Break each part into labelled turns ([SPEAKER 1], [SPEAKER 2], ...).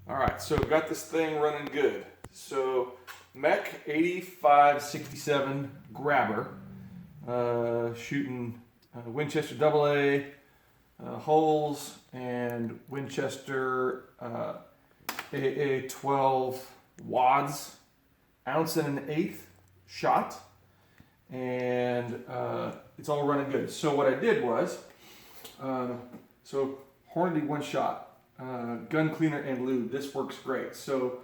[SPEAKER 1] All right, so got this thing running good. So MEC 8567 grabber, shooting Winchester AA holes and Winchester AA 12 wads, 1.125 shot, and it's all running good. So what I did was, so Hornady one shot. Gun cleaner and lube. This works great. So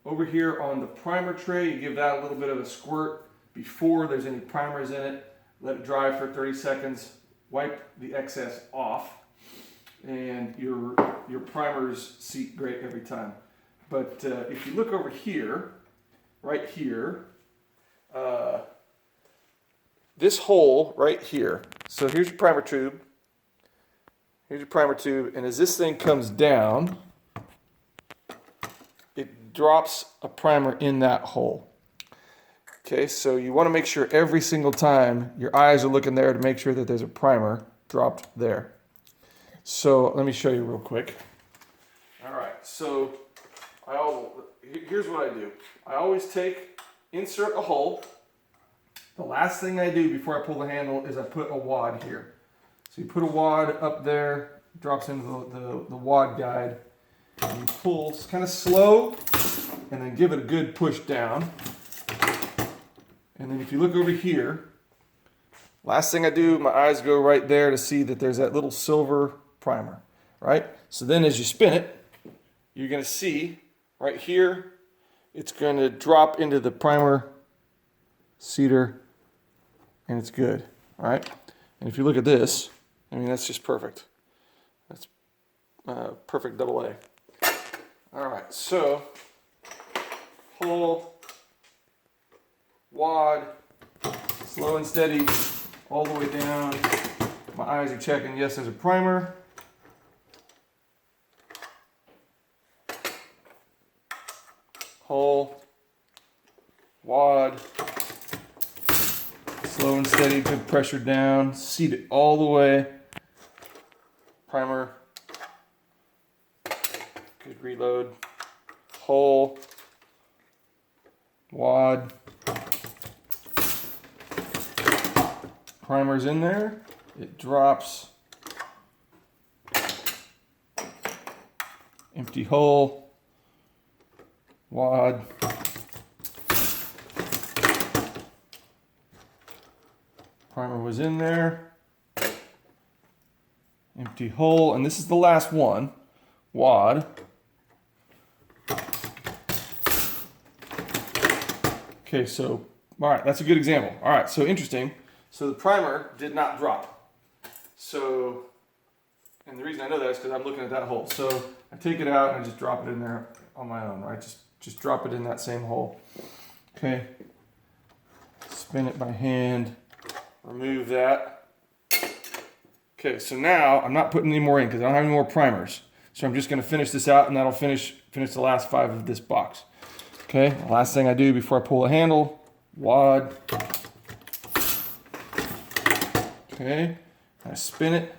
[SPEAKER 1] over here on the primer tray, you give that a little bit of a squirt before there's any primers in it. Let it dry for 30 seconds. Wipe the excess off, and your primers seat great every time. But if you look over here, right here, this hole right here. So here's your primer tube. Here's your primer tube, and as this thing comes down, it drops a primer in that hole. Okay, so you want to make sure every single time your eyes are looking there to make sure that there's a primer dropped there. So let me show you real quick. All right, so here's what I do. I always insert a hole. The last thing I do before I pull the handle is I put a wad here. So you put a wad up there, drops into the wad guide, and you pull kind of slow, and then give it a good push down. And then if you look over here, last thing I do, my eyes go right there to see that there's that little silver primer, right? So then as you spin it, you're going to see right here, it's going to drop into the primer cedar, and it's good, all right? And if you look at this, I mean, that's just perfect. That's perfect AA. All right, so hole, wad, slow and steady, all the way down. My eyes are checking, yes, there's a primer. Hole, wad, slow and steady, good pressure down, seat it all the way. Primer, good reload, hole, wad, primer's in there, it drops, empty hole, wad, primer was in there, empty hole, and this is the last one, wad. Okay, so, all right, that's a good example. All right, so interesting. So the primer did not drop. So, and the reason I know that is because I'm looking at that hole. So I take it out and I just drop it in there on my own, right? Just drop it in that same hole. Okay, spin it by hand, remove that. Okay, so now I'm not putting any more in because I don't have any more primers. So I'm just going to finish this out, and that'll finish the last 5 of this box. Okay, the last thing I do before I pull the handle, wad. Okay, I spin it.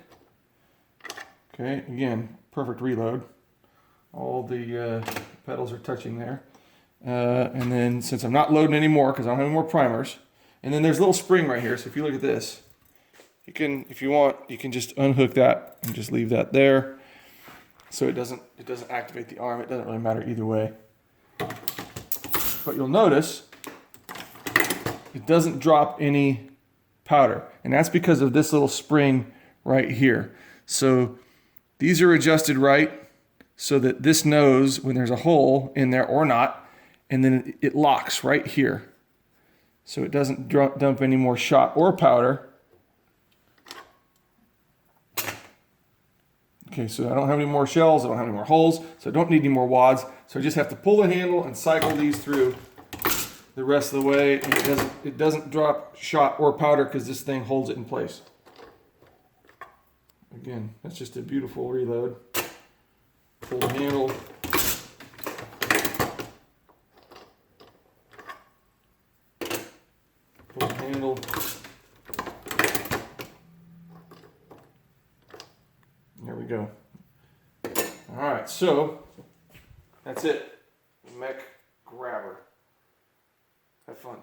[SPEAKER 1] Okay, again, perfect reload. All the pedals are touching there. And then since I'm not loading anymore because I don't have any more primers, and then there's a little spring right here. So if you look at this, you can, if you want, you can just unhook that and just leave that there. So it doesn't activate the arm. It doesn't really matter either way. But you'll notice it doesn't drop any powder, and that's because of this little spring right here. So these are adjusted right so that this knows when there's a hole in there or not, and then it locks right here. So it doesn't dump any more shot or powder. Okay, so I don't have any more shells, I don't have any more holes, so I don't need any more wads. So I just have to pull the handle and cycle these through the rest of the way, and it doesn't drop shot or powder because this thing holds it in place. Again, that's just a beautiful reload. Pull the handle. Pull the handle. There we go. All right, so That's it. MEC grabber. Have fun.